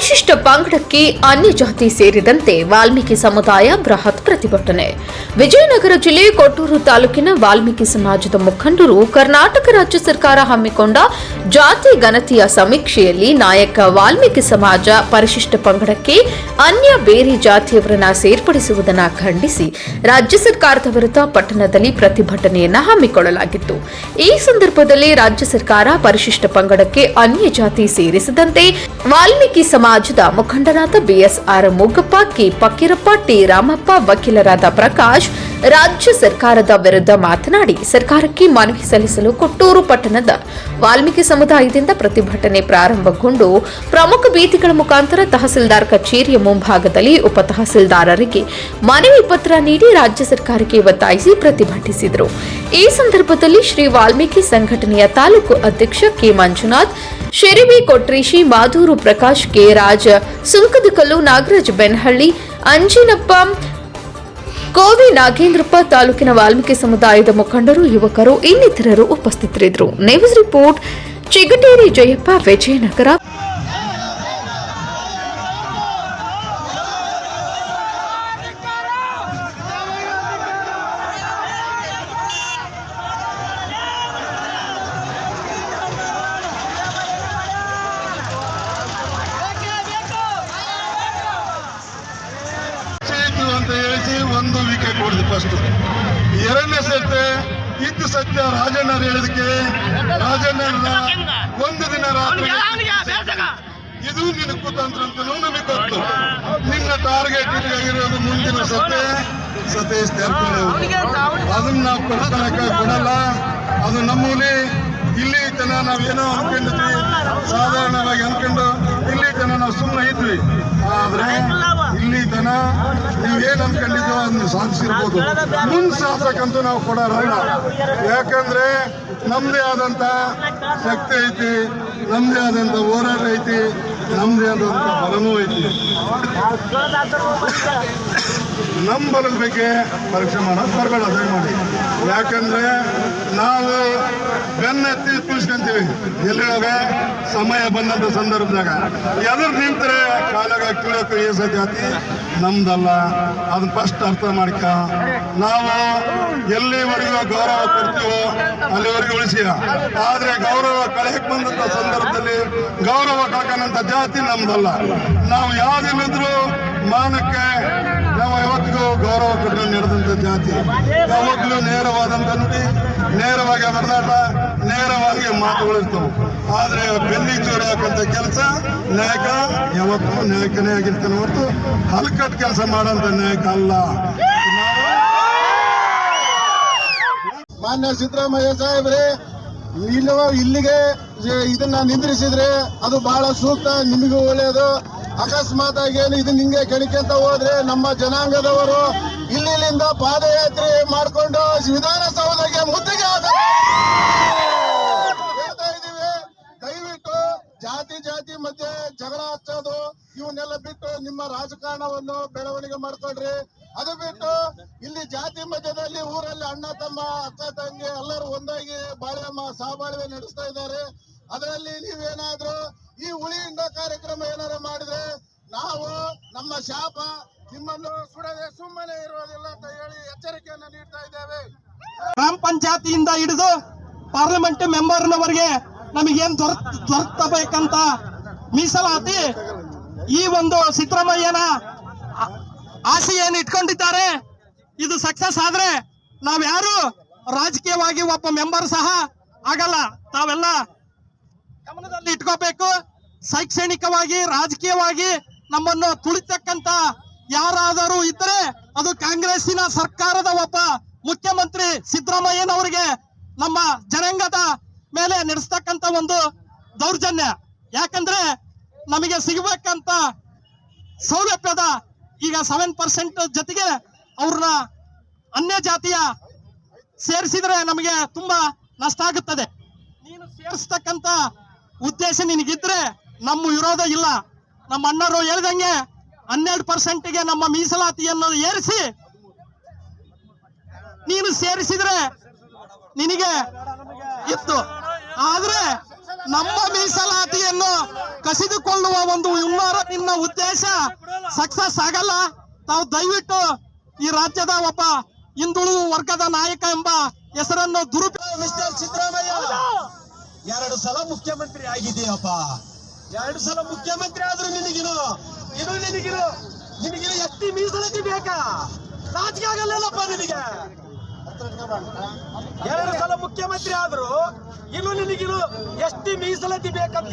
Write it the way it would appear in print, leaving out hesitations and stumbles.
ಪರಿಶಿಷ್ಟ ಪಂಗಡಕ್ಕೆ ಅನ್ಯ ಜಾತಿ ಸೇರಿದಂತೆ ವಾಲ್ಮೀಕಿ ಸಮುದಾಯ ಬೃಹತ್ ಪ್ರತಿಭಟನೆ. ವಿಜಯನಗರ ಜಿಲ್ಲೆ ಕೊಟ್ಟೂರು ತಾಲೂಕಿನ ವಾಲ್ಮೀಕಿ ಸಮಾಜದ ಮುಖಂಡರು ಕರ್ನಾಟಕ ರಾಜ್ಯ ಸರ್ಕಾರ ಹಮ್ಮಿಕೊಂಡ ಜಾತಿ ಗಣತಿಯ ಸಮೀಕ್ಷೆಯಲ್ಲಿ ನಾಯಕ ವಾಲ್ಮೀಕಿ ಸಮಾಜ ಪರಿಶಿಷ್ಟ ಪಂಗಡಕ್ಕೆ ಅನ್ಯ ಬೇರೆ ಜಾತಿಯವರನ್ನ ಸೇರ್ಪಡಿಸುವುದನ್ನು ಖಂಡಿಸಿ ರಾಜ್ಯ ಸರ್ಕಾರದ ವಿರುದ್ಧ ಪಟ್ಟಣದಲ್ಲಿ ಪ್ರತಿಭಟನೆಯನ್ನ ಹಮ್ಮಿಕೊಳ್ಳಲಾಗಿತ್ತು. ಈ ಸಂದರ್ಭದಲ್ಲಿ ರಾಜ್ಯ ಸರ್ಕಾರ ಪರಿಶಿಷ್ಟ ಪಂಗಡಕ್ಕೆ ಅನ್ಯ ಜಾತಿ ಸೇರಿಸದಂತೆ ವಾಲ್ಮೀಕಿ ಸಮಾಜದ ಮುಖಂಡರಾದ BSR Moogappa, K Fakirappa, T Ramappa, ವಕೀಲರಾದ ಪ್ರಕಾಶ್ ರಾಜ್ಯ ಸರ್ಕಾರದ ವಿರುದ್ಧ ಮಾತನಾಡಿ ಸರ್ಕಾರಕ್ಕೆ ಮನವಿ ಸಲ್ಲಿಸಲು ಕೊಟ್ಟೂರು ಪಟ್ಟಣದ ವಾಲ್ಮೀಕಿ ಸಮುದಾಯದಿಂದ ಪ್ರತಿಭಟನೆ ಪ್ರಾರಂಭಗೊಂಡು ಪ್ರಮುಖ ಬೀದಿಗಳ ಮುಖಾಂತರ ತಹಸೀಲ್ದಾರ್ ಕಚೇರಿಯ ಮುಂಭಾಗದಲ್ಲಿ ಉಪ ತಹಸೀಲ್ದಾರರಿಗೆ ಮನವಿ ಪತ್ರ ನೀಡಿ ರಾಜ್ಯ ಸರ್ಕಾರಕ್ಕೆ ಒತ್ತಾಯಿಸಿ ಪ್ರತಿಭಟಿಸಿದರು. ಈ ಸಂದರ್ಭದಲ್ಲಿ ಶ್ರೀ ವಾಲ್ಮೀಕಿ ಸಂಘಟನೆಯ ತಾಲೂಕು ಅಧ್ಯಕ್ಷ ಕೆ ಮಂಜುನಾಥ್, ಶಿರಿವಿ ಕೊಟ್ರೇಶಿ, ಮಾದೂರು ಪ್ರಕಾಶ್, ಕೆ ರಾಜ್, ಸುಂಕದಕಲ್ಲು ನಾಗರಾಜ್, ಬೆನಹಳ್ಳಿ, ಅಂಜಿನಪ್ಪ, ಕೋವಿ ನಾಗೇಂದ್ರಪ್ಪ, ತಾಲೂಕಿನ ವಾಲ್ಮೀಕಿ ಸಮುದಾಯದ ಮುಖಂಡರು, ಯುವಕರು ಇನ್ನಿತರರು ಉಪಸ್ಥಿತರಿದ್ದರು. News report Chigateri Jayappa, Vijayanagara. ಅಂತ ಹೇಳಿಸಿ ಒಂದು ವಿಕೆಟ್ ಹೊಡೆದು ಫಸ್ಟ್. ಎರಡನೇ ಸತ್ಯ ಇದ್ದು ಸತ್ಯ ರಾಜಣ್ಣರು ಹೇಳಿದಕ್ಕೆ ರಾಜಣ್ಣನ ಒಂದು ದಿನ ರಾತ್ರಿ ಇದು ನಿನ್ನ ಕುತಂತ್ರ ಅಂತಲೂ ನಮಗೆ ಗೊತ್ತು. ನಿನ್ನ ಟಾರ್ಗೆಟ್ ಆಗಿರೋದು ಮುಂದಿನ ಸತೀಶ್ ಜಾರಕಿಹೊಳಿ. ಅದನ್ನ ನಾವು ಕೊಡಲ್ಲ. ಅದು ನಮ್ಮೂಲಿ ಇಲ್ಲಿ ತನ ನಾವೇನೋ ಅನ್ಕೊಂಡಿದ್ವಿ, ಸಾಧಾರಣವಾಗಿ ಅನ್ಕೊಂಡು ಇಲ್ಲಿ ತನ ನಾವು ಸುಮ್ಮನೆ ಇದ್ವಿ. ಆದ್ರೆ ಇಲ್ಲಿ ತನ ನೀವೇನ್ ಅನ್ಕೊಂಡಿದ್ದೋ ಅದನ್ನ ಸಾಧಿಸಿರ್ಬೋದು. ಸಾಧಿಸಕ್ಕಂತೂ ನಾವು ಕೊಡೋರಲ್ಲ. ಯಾಕಂದ್ರೆ ನಮ್ದೇ ಆದಂತ ಶಕ್ತಿ ಐತಿ, ನಮ್ದೇ ಆದಂತ ಹೋರಾಟ ಐತಿ, ನಮ್ದೇ ಆದಂತ ಬಲನೂ ಐತಿ. ನಮ್ಮ ಬಲದ ಬಗ್ಗೆ ಪರೀಕ್ಷೆ ಮಾಡೋದು ಬರಬೇಡ ದಯಮಾಡಿ. ಯಾಕಂದ್ರೆ ನಾವು ಬೆನ್ನೆತ್ತಿ ಕುಳಿಸ್ಕೊಂತೀವಿ ಎಲ್ಲಾಗ ಸಮಯ ಬಂದಂತ ಸಂದರ್ಭದಾಗ. ಎದುರು ನಿಂತರೆ ಕಾಲಾಗ ಕೀಳೋಕೆ ಏಸ ಜಾತಿ ನಮ್ದಲ್ಲ. ಅದನ್ನ ಫಸ್ಟ್ ಅರ್ಥ ಮಾಡ್ಕ. ನಾವು ಎಲ್ಲಿವರೆಗೂ ಗೌರವ ಕೊಡ್ತೀವೋ ಅಲ್ಲಿವರೆಗೂ ಉಳಿಸಿಯ. ಆದ್ರೆ ಗೌರವ ಕಳೆಯಕ್ಕೆ ಬಂದಂತ ಸಂದರ್ಭದಲ್ಲಿ ಗೌರವ ಕಳ್ಕೊಂಡಂತ ಜಾತಿ ನಮ್ದಲ್ಲ. ನಾವು ಯಾವ್ದಿಲ್ಲದ್ರೂ ಮಾನಕ್ಕೆ ನಾವು ಯಾವತ್ತಿಗೂ ಗೌರವ ಕೊಟ್ಟು ನಡೆದಂತ ಜಾತಿ. ಯಾವಾಗಲೂ ನೇರವಾದಂತ ನುಡಿ, ನೇರವಾಗಿ ಬರದಾಟ, ನೇರವಾಗಿ ಮಾತುಗಳಿರ್ತವೆ. ಆದ್ರೆ ಬೆನ್ನಿ ಚೂರಿ ಹಾಕಂತ ಕೆಲಸ ನಾಯಕ ಯಾವತ್ತೂ ನಾಯಕನೇ ಆಗಿರ್ತಾನೆ ಹೊರತು ಹಲ್ಕಟ್ ಕೆಲಸ ಮಾಡೋಂಥ ನಾಯಕ ಅಲ್ಲ. ಮಾನ್ಯ ಸಿದ್ದರಾಮಯ್ಯ ಸಾಹೇಬ್ರೆ, ಇಲ್ಲಿಗೆ ಇದನ್ನ ನಿಂದ್ರಿಸಿದ್ರೆ ಅದು ಬಹಳ ಸೂಕ್ತ, ನಿಮಗೂ ಒಳ್ಳೆಯದು. ಅಕಸ್ಮಾತ್ ಆಗಿ ಏನು ಇದನ್ನ ಹಿಂಗೆ ಕೆಣಕ್ಯಂತ ಹೋದ್ರೆ ನಮ್ಮ ಜನಾಂಗದವರು ಇಲ್ಲಿಂದ ಪಾದಯಾತ್ರೆ ಮಾಡಿಕೊಂಡು ವಿಧಾನಸೌಧಕ್ಕೆ ಮುತ್ತಿಗೆ ಹೇಳ್ತಾ ಇದೀವಿ. ದಯವಿಟ್ಟು ಜಾತಿ ಮಧ್ಯೆ ಜಗಳ ಹಚ್ಚೋದು ಇವನ್ನೆಲ್ಲ ಬಿಟ್ಟು ನಿಮ್ಮ ರಾಜಕಾರಣವನ್ನು ಬೆಳವಣಿಗೆ ಮಾಡ್ಕೊಳ್ರಿ. ಅದು ಬಿಟ್ಟು ಇಲ್ಲಿ ಜಾತಿ ಮಧ್ಯದಲ್ಲಿ ಊರಲ್ಲಿ ಅಣ್ಣ ತಮ್ಮ, ಅಕ್ಕ ತಂಗಿ ಎಲ್ಲರೂ ಒಂದಾಗಿ ಸಹಬಾಳ್ವೆ ನಡೆಸ್ತಾ ಇದ್ದಾರೆ. ಅದರಲ್ಲಿ ನೀವೇನಾದ್ರೂ ಈ ಉಳಿಯಿಂದ ಕಾರ್ಯಕ್ರಮ ಏನಾರು ಮಾಡಿದ್ರೆ ನಾವು ನಮ್ಮ ಶಾಪ ನಿಮ್ಮನ್ನು ಸುಡದೆ ಸುಮ್ಮನೆ ಇರುವುದಿಲ್ಲ ಅಂತ ಹೇಳಿ ಎಚ್ಚರಿಕೆಯನ್ನು ನೀಡ್ತಾ ಇದ್ದೇವೆ. ಗ್ರಾಮ ಪಂಚಾಯತಿಯಿಂದ ಹಿಡಿದು ಪಾರ್ಲಿಮೆಂಟ್ ಮೆಂಬರ್ನವರೆಗೆ ನಮಗೇನ್ ದೊರಕಬೇಕಂತ ಮೀಸಲಾತಿ ಈ ಒಂದು ಸಿದ್ದರಾಮಯ್ಯನ ಆಸೆ ಏನು ಇಟ್ಕೊಂಡಿದ್ದಾರೆ, ಇದು ಸಕ್ಸಸ್ ಆದ್ರೆ ನಾವ್ಯಾರು ರಾಜಕೀಯವಾಗಿ ಒಬ್ಬ ಮೆಂಬರ್ ಸಹ ಆಗಲ್ಲ. ತಾವೆಲ್ಲ ಗಮನದಲ್ಲಿ ಇಟ್ಕೋಬೇಕು. ಶೈಕ್ಷಣಿಕವಾಗಿ, ರಾಜಕೀಯವಾಗಿ ನಮ್ಮನ್ನು ತುಳಿತಕ್ಕಂತ ಯಾರಾದರೂ ಇದ್ರೆ ಅದು ಕಾಂಗ್ರೆಸ್ಸಿನ ಸರ್ಕಾರದ ಒಬ್ಬ ಮುಖ್ಯಮಂತ್ರಿ ಸಿದ್ದರಾಮಯ್ಯನವರಿಗೆ ನಮ್ಮ ಜನಾಂಗದ ಮೇಲೆ ನಡೆಸ್ತಕ್ಕಂತ ಒಂದು ದೌರ್ಜನ್ಯ. ಯಾಕಂದ್ರೆ ನಮಗೆ ಸಿಗಬೇಕಂತ ಸೌಲಭ್ಯದ ಈಗ 7% ಜೊತೆಗೆ ಅವ್ರನ್ನ ಅನ್ಯ ಜಾತಿಯ ಸೇರಿಸಿದ್ರೆ ನಮಗೆ ತುಂಬಾ ನಷ್ಟ ಆಗುತ್ತದೆ. ನೀನು ಸೇರಿಸ್ತಕ್ಕಂತ ಉದ್ದೇಶ ನಿನಗಿದ್ರೆ ನಮ್ಮ ವಿರೋಧ ಇಲ್ಲ. ನಮ್ಮ ಅಣ್ಣರು ಹೇಳಿದಂಗೆ 12%ಗೆ ನಮ್ಮ ಮೀಸಲಾತಿಯನ್ನು ಏರಿಸಿ ನೀನು ಸೇರಿಸಿದ್ರೆ ನಿನಗೆ ಇತ್ತು. ಆದ್ರೆ ನಮ್ಮ ಮೀಸಲಾತಿಯನ್ನು ಕಸಿದುಕೊಳ್ಳುವ ಒಂದು ನಿನ್ನ ಉದ್ದೇಶ ಸಕ್ಸಸ್ ಆಗಲ್ಲ. ತಾವು ದಯವಿಟ್ಟು ಈ ರಾಜ್ಯದ ಒಬ್ಬ ಹಿಂದುಳಿದ ವರ್ಗದ ನಾಯಕ ಎಂಬ ಹೆಸರನ್ನು ಮಿಸ್ಟರ್ ಸಿದ್ದರಾಮಯ್ಯ 2 ಸಲ ಮುಖ್ಯಮಂತ್ರಿ ಆಗಿದೆಯಪ್ಪ. 2 ಸಲ ಮುಖ್ಯಮಂತ್ರಿ ಆದ್ರೂ ನಿನಗಿರು ಎಷ್ಟಿ ಮೀಸಲಾತಿ ಬೇಕಾ? ನಾಚಿಕೆ ಆಗಲ್ಲಪ್ಪ ನಿನಗೆ. 2 ಸಲ ಮುಖ್ಯಮಂತ್ರಿ ಆದ್ರೂ ಇನ್ನು ನಿನಗಿರು ಎಷ್ಟಿ ಮೀಸಲಾತಿ ಬೇಕಂತ